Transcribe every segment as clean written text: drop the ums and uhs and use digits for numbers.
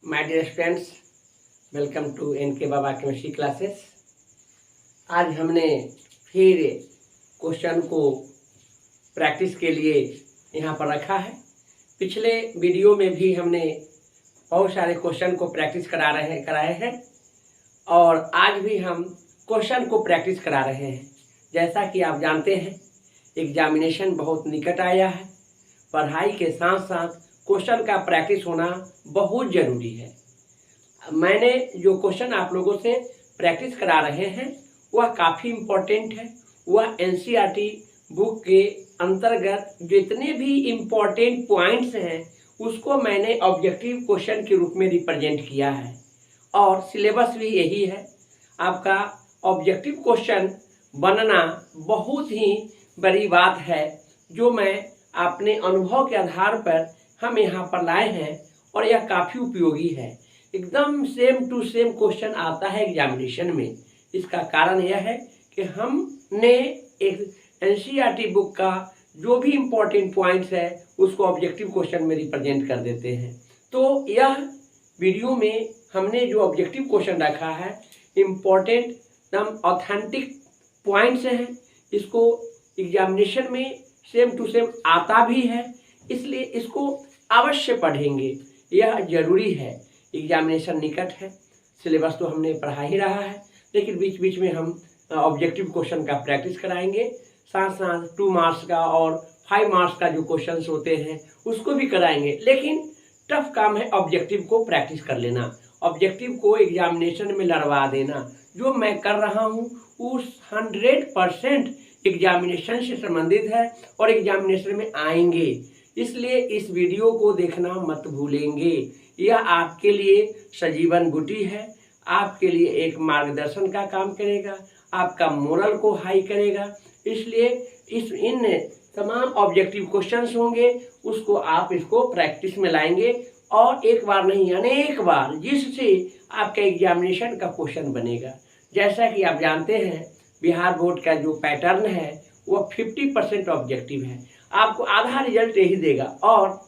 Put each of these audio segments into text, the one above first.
My dear students, welcome to NK Baba chemistry classes. आज हमने फिर क्वेश्चन को प्रैक्टिस के लिए यहाँ पर रखा है। पिछले वीडियो में भी हमने बहुत सारे क्वेश्चन को प्रैक्टिस कराए हैं और आज भी हम क्वेश्चन को प्रैक्टिस करा रहे हैं। जैसा कि आप जानते हैं, एग्जामिनेशन बहुत निकट आया है। पढ़ाई के साथ साथ क्वेश्चन का प्रैक्टिस होना बहुत ज़रूरी है। मैंने जो क्वेश्चन आप लोगों से प्रैक्टिस करा रहे हैं वह काफ़ी इम्पोर्टेंट है। वह एनसीईआरटी बुक के अंतर्गत जितने भी इम्पोर्टेंट पॉइंट्स हैं उसको मैंने ऑब्जेक्टिव क्वेश्चन के रूप में रिप्रेजेंट किया है और सिलेबस भी यही है। आपका ऑब्जेक्टिव क्वेश्चन बनना बहुत ही बड़ी बात है, जो मैं अपने अनुभव के आधार पर हम यहाँ पर लाए हैं और यह काफ़ी उपयोगी है। एकदम सेम टू सेम क्वेश्चन आता है एग्जामिनेशन में। इसका कारण यह है कि हमने एक एनसीईआरटी बुक का जो भी इम्पोर्टेंट पॉइंट्स है उसको ऑब्जेक्टिव क्वेश्चन में रिप्रेजेंट कर देते हैं। तो यह वीडियो में हमने जो ऑब्जेक्टिव क्वेश्चन रखा है, इम्पोर्टेंट एकदम ऑथेंटिक पॉइंट्स हैं। इसको एग्जामिनेशन में सेम टू सेम आता भी है, इसलिए इसको अवश्य पढ़ेंगे, यह जरूरी है। एग्जामिनेशन निकट है, सिलेबस तो हमने पढ़ा ही रहा है, लेकिन बीच बीच में हम ऑब्जेक्टिव क्वेश्चन का प्रैक्टिस कराएंगे। साथ साथ 2 मार्क्स का और 5 मार्क्स का जो क्वेश्चंस होते हैं उसको भी कराएंगे। लेकिन टफ काम है ऑब्जेक्टिव को प्रैक्टिस कर लेना, ऑब्जेक्टिव को एग्जामिनेशन में लड़वा देना। जो मैं कर रहा हूँ उस 100% एग्जामिनेशन से संबंधित है और एग्जामिनेशन में आएंगे, इसलिए इस वीडियो को देखना मत भूलेंगे। यह आपके लिए सजीवन बूटी है, आपके लिए एक मार्गदर्शन का काम करेगा, आपका मोरल को हाई करेगा। इसलिए इन तमाम ऑब्जेक्टिव क्वेश्चंस होंगे, उसको आप इसको प्रैक्टिस में लाएंगे और एक बार नहीं अनेक बार, जिससे आपका एग्जामिनेशन का क्वेश्चन बनेगा। जैसा कि आप जानते हैं, बिहार बोर्ड का जो पैटर्न है वह 50% ऑब्जेक्टिव है, आपको आधा रिजल्ट यही देगा। और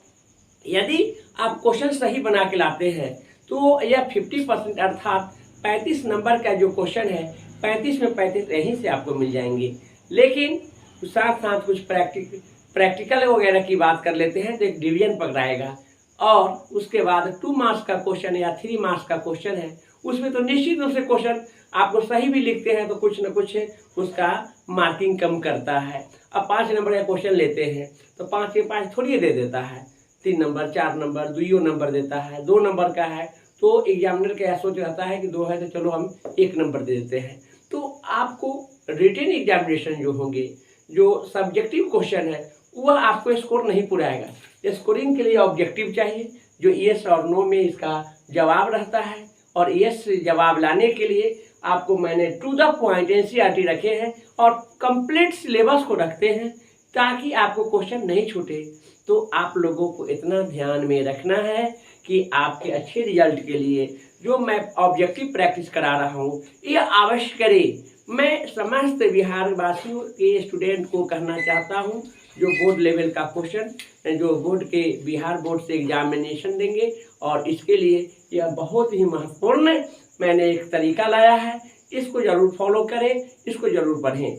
यदि आप क्वेश्चन सही बना के लाते हैं तो यह 50% अर्थात 35 नंबर का जो क्वेश्चन है 35 में 35 यहीं से आपको मिल जाएंगे। लेकिन साथ साथ कुछ प्रैक्टिकल वगैरह की बात कर लेते हैं तो एक डिवीजन पकड़ाएगा, और उसके बाद 2 मार्क्स का क्वेश्चन या 3 मार्क्स का क्वेश्चन है, उसमें तो निश्चित रूप से क्वेश्चन आपको सही भी लिखते हैं तो कुछ न कुछ उसका मार्किंग कम करता है। अब 5 नंबर का क्वेश्चन लेते हैं तो 5 के 5 थोड़ी दे देता है, 3 नंबर 4 नंबर 2 नंबर देता है। 2 नंबर का है तो एग्जामिनर का यह सोच रहता है कि 2 है तो चलो हम 1 नंबर दे देते हैं। तो आपको रिटन एग्जामिनेशन जो होंगे, जो सब्जेक्टिव क्वेश्चन है, वह आपको स्कोर नहीं पुराएगा। स्कोरिंग के लिए ऑब्जेक्टिव चाहिए, जो येस और नो में इसका जवाब रहता है, और येस जवाब लाने के लिए आपको मैंने टू द पॉइंट एनसीईआरटी रखे हैं और कंप्लीट सिलेबस को रखते हैं ताकि आपको क्वेश्चन नहीं छूटे। तो आप लोगों को इतना ध्यान में रखना है कि आपके अच्छे रिजल्ट के लिए जो मैं ऑब्जेक्टिव प्रैक्टिस करा रहा हूँ यह अवश्य करें। मैं समस्त बिहार वासियों के स्टूडेंट को कहना चाहता हूँ, जो बोर्ड लेवल का क्वेश्चन, जो बोर्ड के बिहार बोर्ड से एग्जामिनेशन देंगे, और इसके लिए यह बहुत ही महत्वपूर्ण मैंने एक तरीका लाया है, इसको जरूर फॉलो करें, इसको जरूर पढ़ें।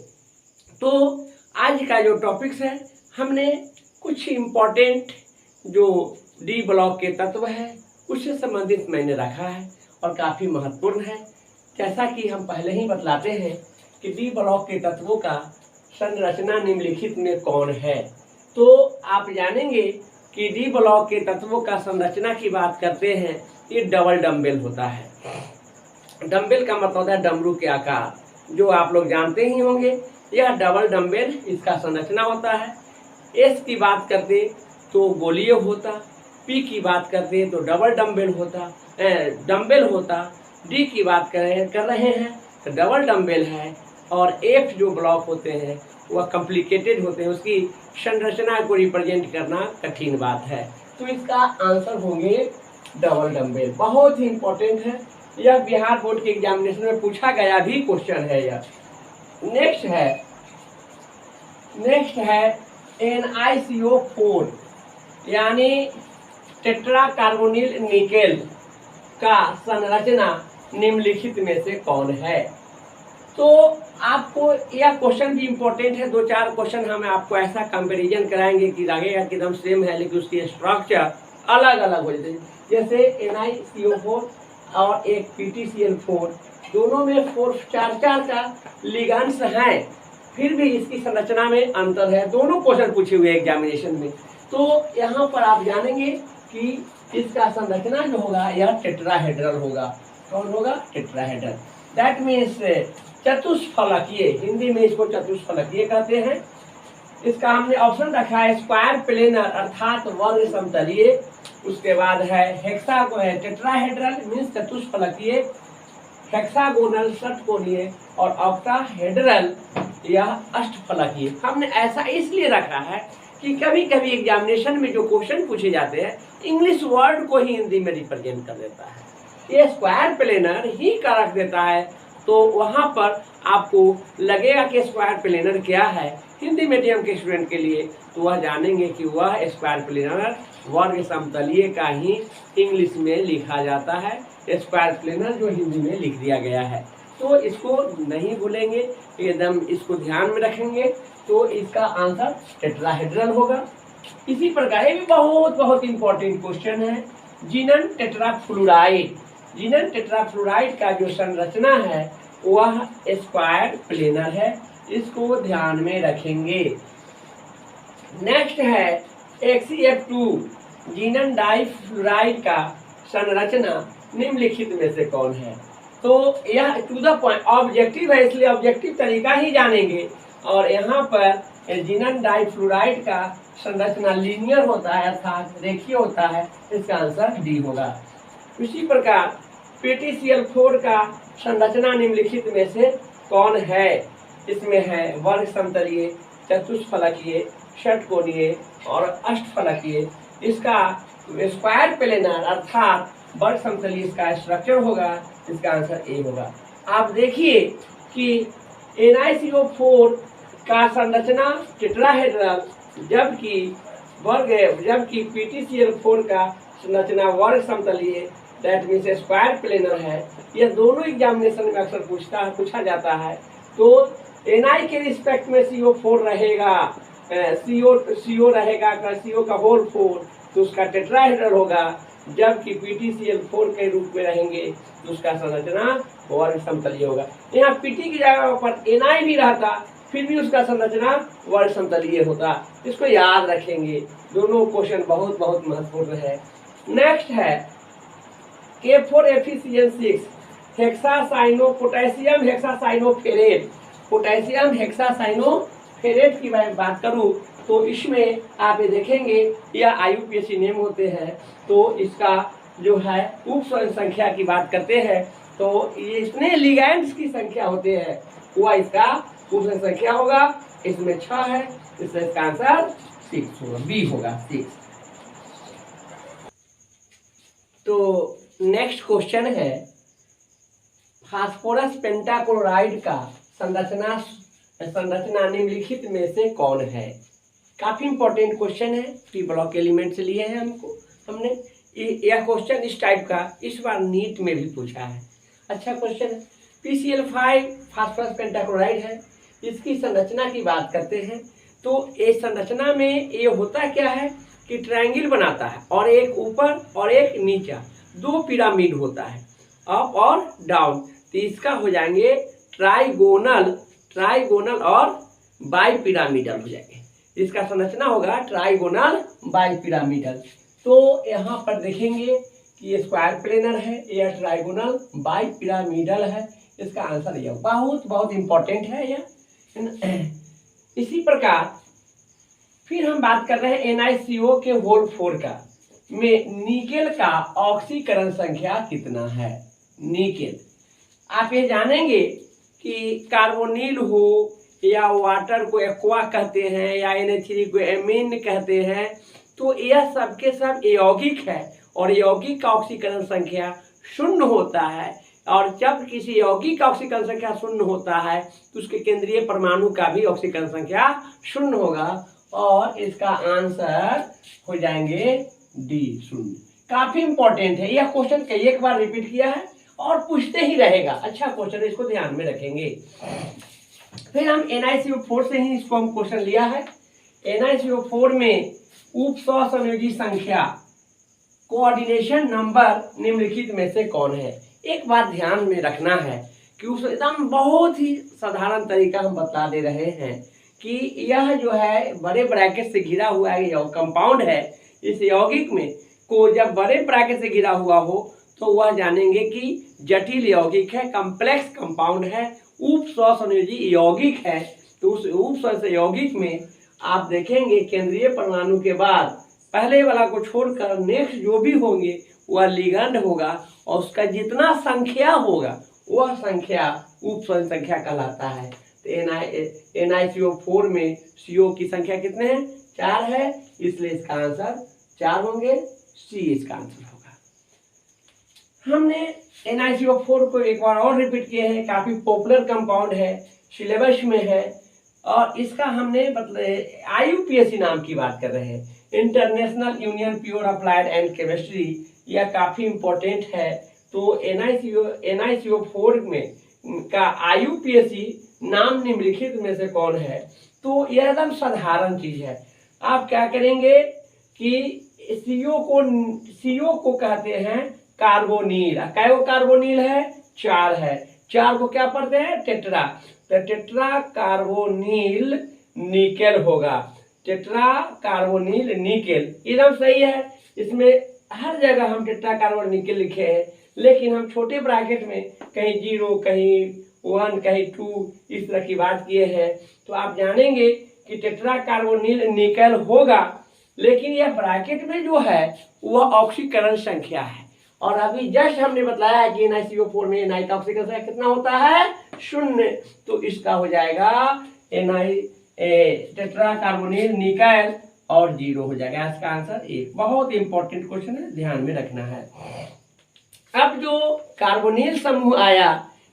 तो आज का जो टॉपिक्स है, हमने कुछ इम्पोर्टेंट जो डी ब्लॉक के तत्व है उससे संबंधित मैंने रखा है और काफ़ी महत्वपूर्ण है। जैसा कि हम पहले ही बतलाते हैं कि डी ब्लॉक के तत्वों का संरचना निम्नलिखित में कौन है, तो आप जानेंगे कि डी ब्लॉक के तत्वों का संरचना की बात करते हैं, ये डबल डम्बेल होता है। डम्बेल का मतलब होता है डमरू के आकार, जो आप लोग जानते ही होंगे। यह डबल डम्बेल इसका संरचना होता है। एस की बात करते तो गोलीय होता, पी की बात करते तो डबल डम्बेल होता, डी की बात कर रहे हैं तो डबल डम्बेल है, और एफ जो ब्लॉक होते हैं वह कॉम्प्लिकेटेड होते हैं, उसकी संरचना को रिप्रेजेंट करना कठिन बात है। तो इसका आंसर होंगे डबल डम्बेल। बहुत ही इंपॉर्टेंट है, यह बिहार बोर्ड के एग्जामिनेशन में पूछा गया भी क्वेश्चन है यह। नेक्स्ट है NiCO4 यानी टेट्रा कार्बोनिल निकेल। का संरचना निम्नलिखित में से कौन है। तो आपको यह क्वेश्चन भी इम्पोर्टेंट है, 2-4 क्वेश्चन हम आपको ऐसा कंपैरिजन कराएंगे कि लगेगा कि एकदम सेम है लेकिन उसकी स्ट्रक्चर अलग अलग हो जाती है। जैसे NiCO4 और एक PtCl4, दोनों में 4 का लिगेंड्स हैं, फिर भी इसकी संरचना में अंतर है। दोनों क्वेश्चन पूछे हुए एग्जामिनेशन में। तो यहाँ पर आप जानेंगे कि इसका संरचना जो होगा यह टेट्राहेड्रल होगा। कौन होगा? टेट्राहेड्रल। दैट मीन्स चतुष्फलकीय, हिंदी में इसको चतुष्फलकीय कहते हैं। इसका हमने ऑप्शन रखा है स्क्वायर प्लेनर अर्थात वर्ग समतलीय, उसके बाद है हेक्सा को है टेट्राहेड्रल मीन्स चतुष्फलकीय, हेक्सागोनल षटकोणीय, और ऑक्टाहेड्रल यह अष्टफलकीय। हमने ऐसा इसलिए रखा है कि कभी कभी एग्जामिनेशन में जो क्वेश्चन पूछे जाते हैं इंग्लिश वर्ड को ही हिंदी में रिप्रेजेंट कर देता है, ये स्क्वायर प्लेनर ही का रख देता है, तो वहाँ पर आपको लगेगा कि स्क्वायर प्लेनर क्या है। हिंदी मीडियम के स्टूडेंट के लिए तो वह जानेंगे कि वह स्क्वायर प्लेनर वर्ग समतलीय का ही इंग्लिश में लिखा जाता है, स्क्वायर प्लेनर जो हिंदी में लिख दिया गया है। तो इसको नहीं भूलेंगे, एकदम इसको ध्यान में रखेंगे, तो इसका आंसर टेट्राहेड्रल होगा। इसी प्रकार ये भी बहुत बहुत इंपॉर्टेंट क्वेश्चन है, जिनन टेट्राफ्लोराइड। जिनन टेट्राफ्लोराइड का जो संरचना है वह स्क्वायर प्लेनर है, इसको ध्यान में रखेंगे। नेक्स्ट है HCF2, जिनन डाइफ्लोराइड का संरचना निम्नलिखित में से कौन है। तो यह टू द पॉइंट ऑब्जेक्टिव है, इसलिए ऑब्जेक्टिव तरीका ही जानेंगे। और यहाँ पर जिनन डाइफ्लोराइड का संरचना लीनियर होता है अर्थात रेखीय होता है, इसका आंसर डी होगा। इसी प्रकार PtCl4 का संरचना निम्नलिखित में से कौन है। इसमें है वर्ग समतलीय, चतुष्फलकीय, षटकोणीय और अष्टफलकीय। इसका स्क्वायर प्लेनर अर्थात वर्ग समतलीय इसका स्ट्रक्चर होगा, इसका आंसर ए होगा। आप देखिए कि NiCO4 का संरचना टेट्राहेड्रल, जबकि PtCl4 का संरचना वर्ग समतलीय दैट मीन्स स्क्वायर प्लेनर है। यह दोनों एग्जामिनेशन में अक्सर पूछा जाता है। तो Na के रिस्पेक्ट में CO4 रहेगा, CO रहेगा, CO का होल 4, तो उसका टेट्राहेड्रल होगा, जबकि PtCl4 के रूप में रहेंगे तो उसका संरचना वर्ग समतलीय होगा। यहाँ Pt की जगह पर Na भी रहता फिर भी उसका संरचना वर्ग समतलीय होता, इसको याद रखेंगे। दोनों क्वेश्चन बहुत बहुत महत्वपूर्ण है। नेक्स्ट है K4FeCl6 hexacyano potassium hexacyanoferrate. Potassium hexacyanoferrate की बात करूं तो इसमें आप ये देखेंगे यह IUPAC नेम होते हैं, तो इसका जो है उप संख्या की बात करते हैं तो ये इतने लिगेंड्स की संख्या होते हैं, वह इसका उप संख्या होगा। इसमें 6 है, इसलिए इसका आंसर 6 होगा, बी होगा 6। तो नेक्स्ट क्वेश्चन है फास्फोरस पेंटाक्लोराइड का संरचना निम्नलिखित में से कौन है। काफी इंपॉर्टेंट क्वेश्चन है, पी ब्लॉक एलिमेंट से लिए हैं हमने। यह क्वेश्चन इस टाइप का इस बार नीट में भी पूछा है, अच्छा क्वेश्चन है। PCl5 फास्फोरस पेंटाक्लोराइड है, इसकी संरचना की बात करते हैं तो ये संरचना में ये होता क्या है कि ट्रायंगल बनाता है और एक ऊपर और एक नीचा, 2 पिरामिड होता है, अप और डाउन, तो इसका हो जाएंगे ट्राइगोनल और बाई पिरामिडल हो जाएंगे। इसका संरचना होगा ट्राइगोनल बाई पिरामिडल। तो यहाँ पर देखेंगे कि ये स्क्वायर प्लेनर है, यह ट्राइगोनल बाई पिरामिडल है, इसका आंसर यह बहुत बहुत इंपॉर्टेंट है यह। इसी प्रकार फिर हम बात कर रहे हैं NiCO के होल 4 का में निकेल का ऑक्सीकरण संख्या कितना है। निकेल आप ये जानेंगे कि कार्बोनिल हो या वाटर को एक्वा कहते हैं या Na3 को एमीन कहते हैं, तो यह सबके सब यौगिक है और यौगिक का ऑक्सीकरण संख्या 0 होता है। और जब किसी यौगिक का ऑक्सीकरण संख्या 0 होता है तो उसके केंद्रीय परमाणु का भी ऑक्सीकरण संख्या 0 होगा और इसका आंसर हो जाएंगे डी 0। काफी इंपॉर्टेंट है। यह क्वेश्चन कई एक बार रिपीट किया है और पूछते ही रहेगा। अच्छा क्वेश्चन है, इसको ध्यान में रखेंगे। फिर हम NiCO4 से ही इसको हम क्वेश्चन लिया है। NiCO4 में उप सहसंयोजी संख्या कोऑर्डिनेशन नंबर निम्नलिखित में से कौन है। एक बात ध्यान में रखना है कि उस एकदम बहुत ही साधारण तरीका हम बता दे रहे हैं कि यह जो है बड़े ब्रैकेट से घिरा हुआ है, यह कंपाउंड है। इस यौगिक में को जब बड़े ब्रैकेट से घिरा हुआ हो तो वह जानेंगे कि जटिल यौगिक है, कॉम्प्लेक्स कंपाउंड है, उप सहसंयोजी यौगिक है। तो उस उप सहसंयोजी यौगिक में आप देखेंगे केंद्रीय परमाणु के बाद पहले वाला को छोड़कर नेक्स्ट जो भी होंगे वह लिगैंड होगा और उसका जितना संख्या होगा वह संख्या उप संख्या कहलाता है। तो NiCO4 में CO की संख्या कितने हैं? 4 है, इसलिए इसका आंसर 4 होंगे, C इसका आंसर होगा। हमने NiCO4 को एक बार और रिपीट किए हैं, काफी पॉपुलर कंपाउंड है, सिलेबस में है और इसका हमने मतलब IUPAC नाम की बात कर रहे हैं, international union pure applied and chemistry. यह काफी इंपॉर्टेंट है। तो NiCO4 में का IUPAC नाम निम्नलिखित में से कौन है। तो यह एकदम साधारण चीज है। आप क्या करेंगे कि CO को कहते हैं कार्बोनिल। कै कार्बोनिल है? 4 है। 4 को क्या पढ़ते हैं? टेट्रा। तो टेट्रा कार्बोनिल निकेल होगा, टेट्रा कार्बोनिल निकेल। एकदम सही है। इसमें हर जगह हम टेट्रा कार्बोनिल निकेल लिखे हैं, लेकिन हम छोटे ब्रैकेट में कहीं 0, कहीं 1, कहीं 2 इस तरह की बात किए हैं। तो आप जानेंगे कि टेट्रा कार्बोनिल निकेल होगा, लेकिन यह ब्रैकेट में जो है वह ऑक्सीकरण संख्या है। और अभी जस्ट हमने बताया है कि NiCO4 में ni का ऑक्सीकरण संख्या कितना होता है? 0। तो इसका हो जाएगा टेट्रा कार्बोनिल निकेल और 0 हो जाएगा। इसका आंसर 1। बहुत इंपॉर्टेंट क्वेश्चन है, ध्यान में रखना है। अब जो कार्बोनिल समूह आया,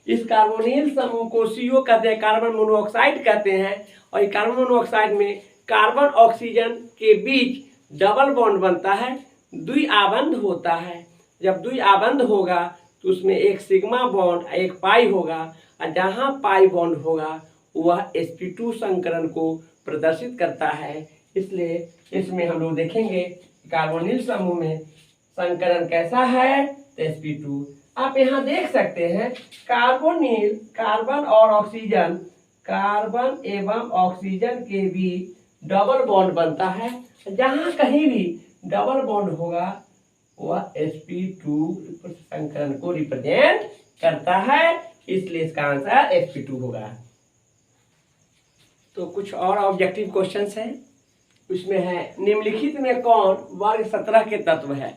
इस कार्बोनिल समूह को CO कहते हैं, कार्बन मोनोऑक्साइड कहते हैं। और ये कार्बन मोनोऑक्साइड में कार्बन ऑक्सीजन के बीच डबल बॉन्ड बनता है, द्विआबंध होता है। जब द्विआबंध होगा तो उसमें एक सिग्मा बॉन्ड, एक पाई होगा, और जहाँ पाई बॉन्ड होगा वह sp2 संकरण को प्रदर्शित करता है। इसलिए इसमें हम लोग देखेंगे कार्बोनिल समूह में संकरण कैसा है, sp2। आप यहाँ देख सकते हैं कार्बोनिल, कार्बन और ऑक्सीजन, कार्बन एवं ऑक्सीजन के बीच डबल बॉन्ड बनता है। जहाँ कहीं भी डबल बॉन्ड होगा वह sp2 संकरण को रिप्रेजेंट करता है, इसलिए इसका आंसर sp2 होगा। तो कुछ और ऑब्जेक्टिव क्वेश्चंस हैं। उसमें है निम्नलिखित में कौन वर्ग 17 के तत्व है।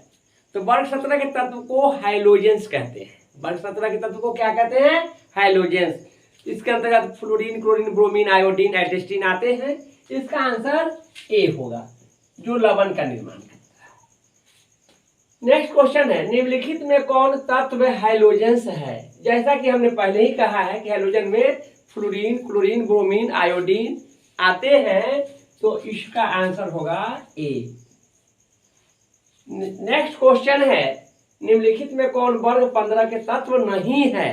तो वर्ग 17 के तत्व को हाइलोजेंस कहते हैं। वर्ग 17 के तत्व को क्या कहते हैं? हाइलोजेंस। इसके अंतर्गत फ्लोरीन, क्लोरीन, ब्रोमीन, आयोडीन, एल्डेस्टीन आते हैं। इसका आंसर A होगा, जो लवण का निर्माण करता है। नेक्स्ट क्वेश्चन है निम्नलिखित में कौन तत्व हाइलोजेंस है। जैसा कि हमने पहले ही कहा है कि हाइलोजन में फ्लोरीन, क्लोरीन, ब्रोमीन, आयोडीन आते हैं, तो इसका आंसर होगा A। नेक्स्ट क्वेश्चन है निम्नलिखित में कौन वर्ग 15 के तत्व नहीं है।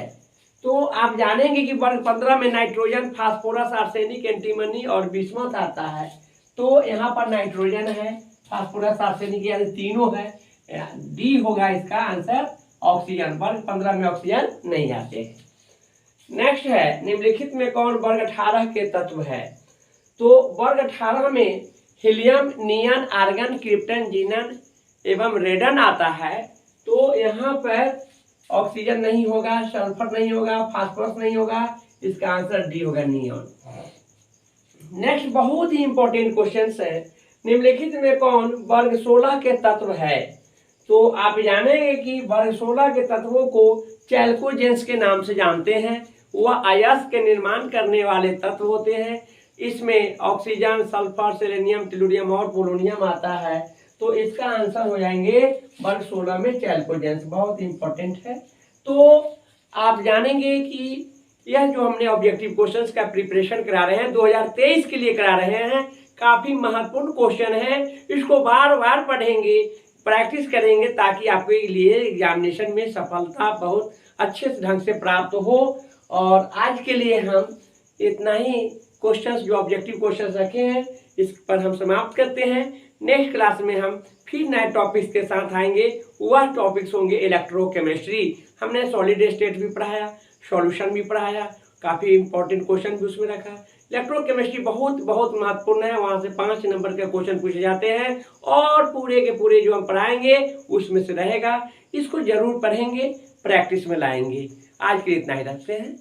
तो आप जानेंगे कि वर्ग 15 में नाइट्रोजन, फास्फोरस, आर्सेनिक, एंटीमनी और बिस्मथ आता है। तो यहाँ पर नाइट्रोजन है, फास्फोरस, आर्सेनिक यानी तीनों है। D होगा इसका आंसर। ऑक्सीजन, वर्ग 15 में ऑक्सीजन नहीं आते हैं। नेक्स्ट है निम्नलिखित में कौन वर्ग 18 के तत्व है। तो वर्ग 18 में हीलियम, नियन, आर्गन, क्रिप्टन, जीनन एवं रेडन आता है। तो यहाँ पर ऑक्सीजन नहीं होगा, सल्फर नहीं होगा, फास्फोरस नहीं होगा। इसका आंसर D होगा, नियॉन। नेक्स्ट बहुत ही इंपॉर्टेंट क्वेश्चन है निम्नलिखित में कौन वर्ग 16 के तत्व है। तो आप जानेंगे कि वर्ग 16 के तत्वों को चैल्कोजेंस के नाम से जानते हैं। वह अयस्क के निर्माण करने वाले तत्व होते हैं। इसमें ऑक्सीजन, सल्फर, सेलेनियम, टेलुरियम और पोलोनियम आता है। तो इसका आंसर हो जाएंगे वर्ग 16 में चैल्कोजेंस। बहुत इंपॉर्टेंट है। तो आप जानेंगे कि यह जो हमने ऑब्जेक्टिव क्वेश्चंस का प्रिपरेशन करा रहे हैं 2023 के लिए करा रहे हैं, काफी महत्वपूर्ण क्वेश्चन है। इसको बार बार पढ़ेंगे प्रैक्टिस करेंगे ताकि आपके लिए एग्जामिनेशन में सफलता बहुत अच्छे ढंग से प्राप्त हो। और आज के लिए हम इतना ही क्वेश्चंस जो ऑब्जेक्टिव क्वेश्चंस रखे हैं इस पर हम समाप्त करते हैं। नेक्स्ट क्लास में हम फिर नए टॉपिक्स के साथ आएंगे। वह टॉपिक्स होंगे इलेक्ट्रोकेमिस्ट्री। हमने सॉलिड स्टेट भी पढ़ाया, सॉल्यूशन भी पढ़ाया, काफ़ी इंपॉर्टेंट क्वेश्चन भी उसमें रखा। इलेक्ट्रोकेमिस्ट्री बहुत बहुत महत्वपूर्ण है, वहाँ से 5 नंबर के क्वेश्चन पूछे जाते हैं और पूरे के पूरे जो हम पढ़ाएंगे उसमें से रहेगा। इसको जरूर पढ़ेंगे, प्रैक्टिस में लाएंगे। आज के लिए इतना ही रखते हैं।